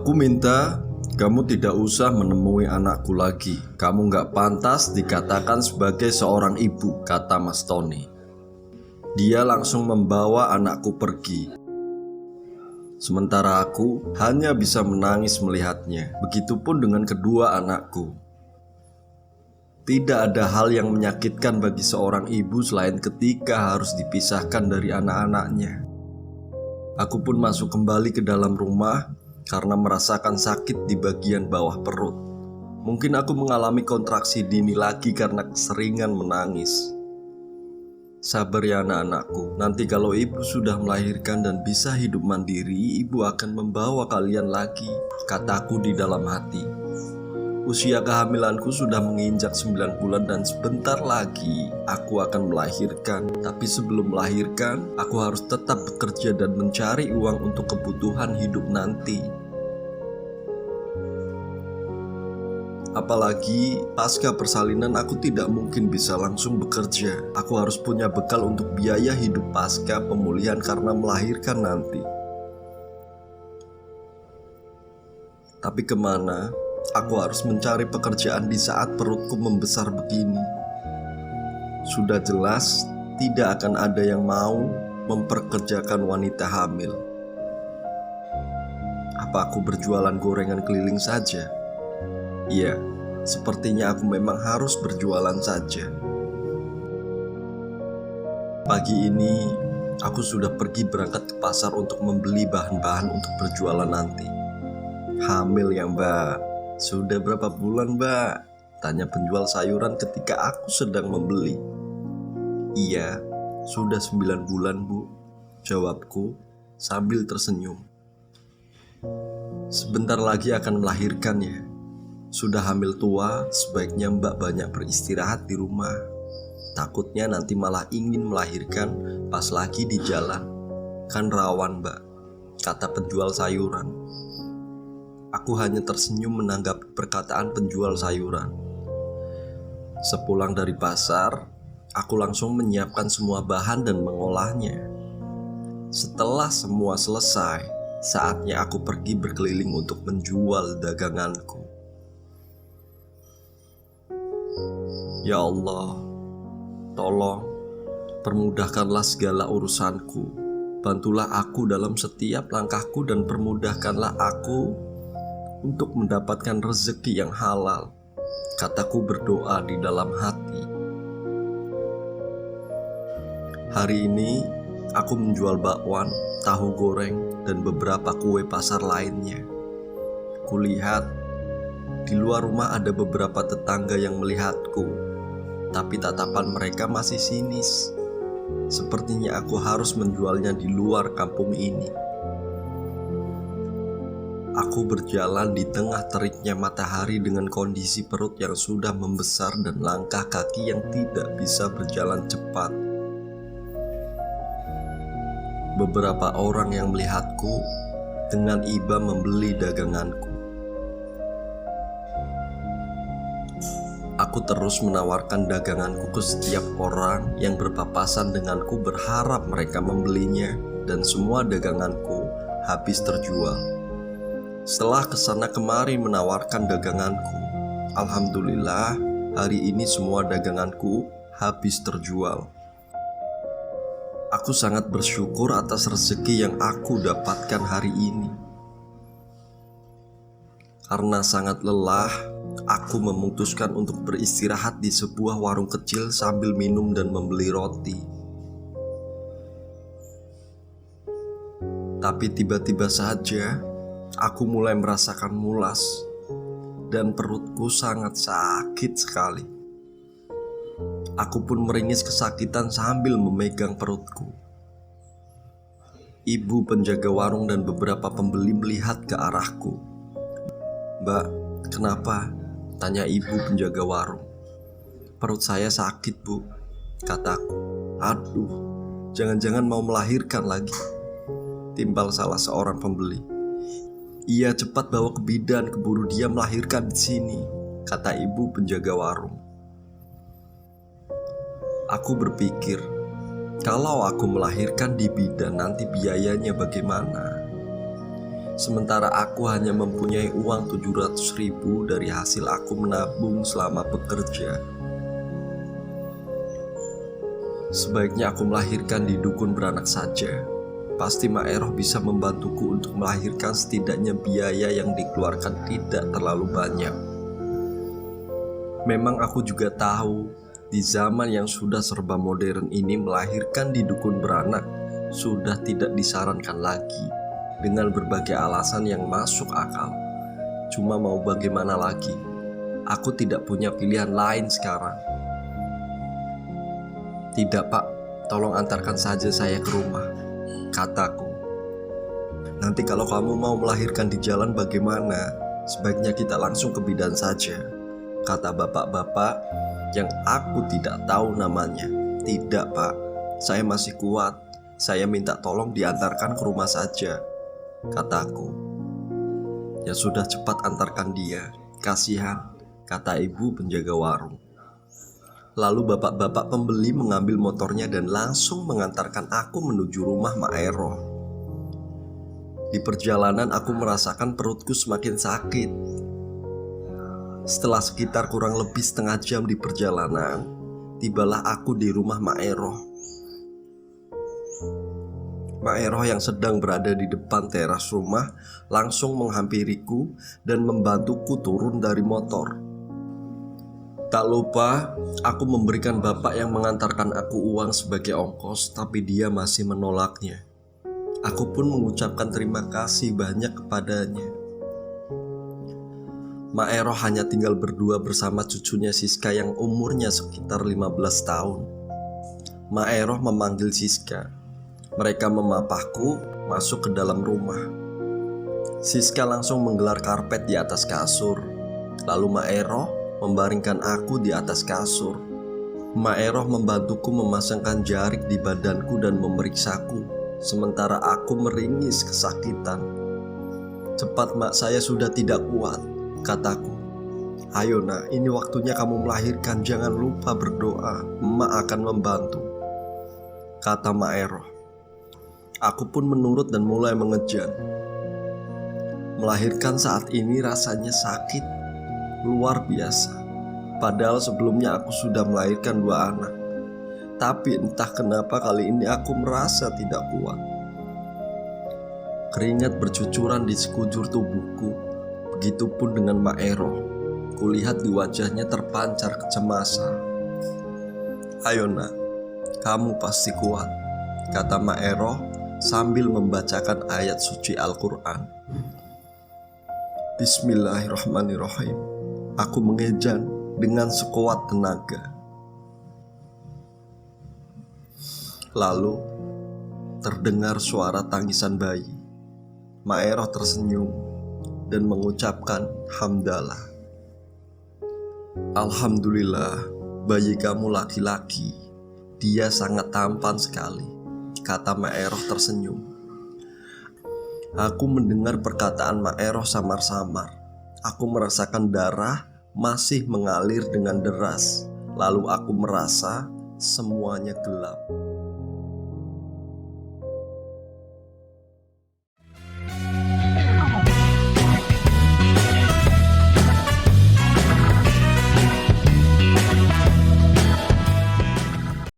Aku minta kamu tidak usah menemui anakku lagi. Kamu gak pantas dikatakan sebagai seorang ibu, kata Mas Tony. Dia langsung membawa anakku pergi. Sementara aku hanya bisa menangis melihatnya. Begitupun dengan kedua anakku. Tidak ada hal yang menyakitkan bagi seorang ibu selain ketika harus dipisahkan dari anak-anaknya. Aku pun masuk kembali ke dalam rumah karena merasakan sakit di bagian bawah perut. Mungkin aku mengalami kontraksi dini lagi karena keseringan menangis. Sabar ya anak-anakku, nanti kalau ibu sudah melahirkan dan bisa hidup mandiri, ibu akan membawa kalian lagi, kataku di dalam hati. Usia kehamilanku sudah menginjak 9 bulan dan sebentar lagi aku akan melahirkan. Tapi sebelum melahirkan, aku harus tetap bekerja dan mencari uang untuk kebutuhan hidup nanti. Apalagi pasca persalinan aku tidak mungkin bisa langsung bekerja. Aku harus punya bekal untuk biaya hidup pasca pemulihan karena melahirkan nanti. Tapi kemana? Aku harus mencari pekerjaan di saat perutku membesar begini. Sudah jelas tidak akan ada yang mau memperkerjakan wanita hamil. Apa aku berjualan gorengan keliling saja? Iya, sepertinya aku memang harus berjualan saja. Pagi ini aku sudah pergi berangkat ke pasar untuk membeli bahan-bahan untuk berjualan nanti. Hamil ya mbak? Sudah berapa bulan mbak? Tanya penjual sayuran ketika aku sedang membeli. Iya, sudah 9 bulan bu, jawabku sambil tersenyum. Sebentar lagi akan melahirkan ya. Sudah hamil tua, sebaiknya mbak banyak beristirahat di rumah. Takutnya nanti malah ingin melahirkan pas lagi di jalan. Kan rawan mbak, kata penjual sayuran. Aku hanya tersenyum menanggapi perkataan penjual sayuran. Sepulang dari pasar, aku langsung menyiapkan semua bahan dan mengolahnya. Setelah semua selesai, saatnya aku pergi berkeliling untuk menjual daganganku. Ya Allah, tolong permudahkanlah segala urusanku. Bantulah aku dalam setiap langkahku dan permudahkanlah aku untuk mendapatkan rezeki yang halal, kataku berdoa di dalam hati. Hari ini aku menjual bakwan, tahu goreng, dan beberapa kue pasar lainnya. Kulihat di luar rumah ada beberapa tetangga yang melihatku, tapi tatapan mereka masih sinis. Sepertinya aku harus menjualnya di luar kampung ini. Aku berjalan di tengah teriknya matahari dengan kondisi perut yang sudah membesar dan langkah kaki yang tidak bisa berjalan cepat. Beberapa orang yang melihatku dengan iba membeli daganganku. Aku terus menawarkan daganganku ke setiap orang yang berpapasan denganku, berharap mereka membelinya, dan semua daganganku habis terjual. Setelah kesana kemari menawarkan daganganku, alhamdulillah hari ini semua daganganku habis terjual. Aku sangat bersyukur atas rezeki yang aku dapatkan hari ini. Karena sangat lelah, aku memutuskan untuk beristirahat di sebuah warung kecil sambil minum dan membeli roti. Tapi tiba-tiba saja aku mulai merasakan mulas dan perutku sangat sakit sekali. Aku pun meringis kesakitan sambil memegang perutku. Ibu penjaga warung dan beberapa pembeli melihat ke arahku. "Mbak, kenapa?" tanya ibu penjaga warung. "Perut saya sakit bu," kataku. "Aduh, jangan-jangan mau melahirkan lagi," timbal salah seorang pembeli. "Iya, cepat bawa ke bidan, keburu dia melahirkan di sini," kata ibu penjaga warung. Aku berpikir, kalau aku melahirkan di bidan nanti biayanya bagaimana? Sementara aku hanya mempunyai uang 700.000 dari hasil aku menabung selama bekerja. Sebaiknya aku melahirkan di dukun beranak saja. Pasti Mak Eroh bisa membantuku untuk melahirkan, setidaknya biaya yang dikeluarkan tidak terlalu banyak. Memang aku juga tahu di zaman yang sudah serba modern ini melahirkan di dukun beranak sudah tidak disarankan lagi dengan berbagai alasan yang masuk akal. Cuma mau bagaimana lagi? Aku tidak punya pilihan lain sekarang. Tidak Pak, tolong antarkan saja saya ke rumah, kataku. Nanti kalau kamu mau melahirkan di jalan bagaimana? Sebaiknya kita langsung ke bidan saja, kata bapak-bapak yang aku tidak tahu namanya. Tidak Pak, saya masih kuat. Saya minta tolong diantarkan ke rumah saja, kataku. Ya sudah, cepat antarkan dia, kasihan, kata ibu penjaga warung. Lalu bapak-bapak pembeli mengambil motornya dan langsung mengantarkan aku menuju rumah Mak Eroh. Di perjalanan aku merasakan perutku semakin sakit. Setelah sekitar kurang lebih setengah jam di perjalanan, tibalah aku di rumah Mak Eroh. Mak Eroh yang sedang berada di depan teras rumah langsung menghampiriku dan membantuku turun dari motor. Tak lupa, aku memberikan bapak yang mengantarkan aku uang sebagai ongkos, tapi dia masih menolaknya. Aku pun mengucapkan terima kasih banyak kepadanya. Mak Eroh hanya tinggal berdua bersama cucunya Siska yang umurnya sekitar 15 tahun. Mak Eroh memanggil Siska. Mereka memapahku masuk ke dalam rumah. Siska langsung menggelar karpet di atas kasur. Lalu Mak Eroh membaringkan aku di atas kasur. Mak Eroh membantuku memasangkan jarik di badanku dan memeriksaku, sementara aku meringis kesakitan. Cepat Mak, saya sudah tidak kuat, kataku. Ayo nak, ini waktunya kamu melahirkan, jangan lupa berdoa, Emak akan membantu, kata Mak Eroh. Aku pun menurut dan mulai mengejan. Melahirkan saat ini rasanya sakit luar biasa. Padahal sebelumnya aku sudah melahirkan 2 anak. Tapi entah kenapa kali ini aku merasa tidak kuat. Keringat bercucuran di sekujur tubuhku. Begitupun dengan Mak Eroh. Kulihat di wajahnya terpancar kecemasan. Ayo nak, kamu pasti kuat, kata Mak Eroh sambil membacakan ayat suci Al-Quran. Bismillahirrahmanirrahim. Aku mengejan dengan sekuat tenaga. Lalu terdengar suara tangisan bayi. Mak Eroh tersenyum dan mengucapkan hamdalah. Alhamdulillah, bayi kamu laki-laki. Dia sangat tampan sekali, kata Mak Eroh tersenyum. Aku mendengar perkataan Mak Eroh samar-samar. Aku merasakan darah masih mengalir dengan deras. Lalu aku merasa semuanya gelap.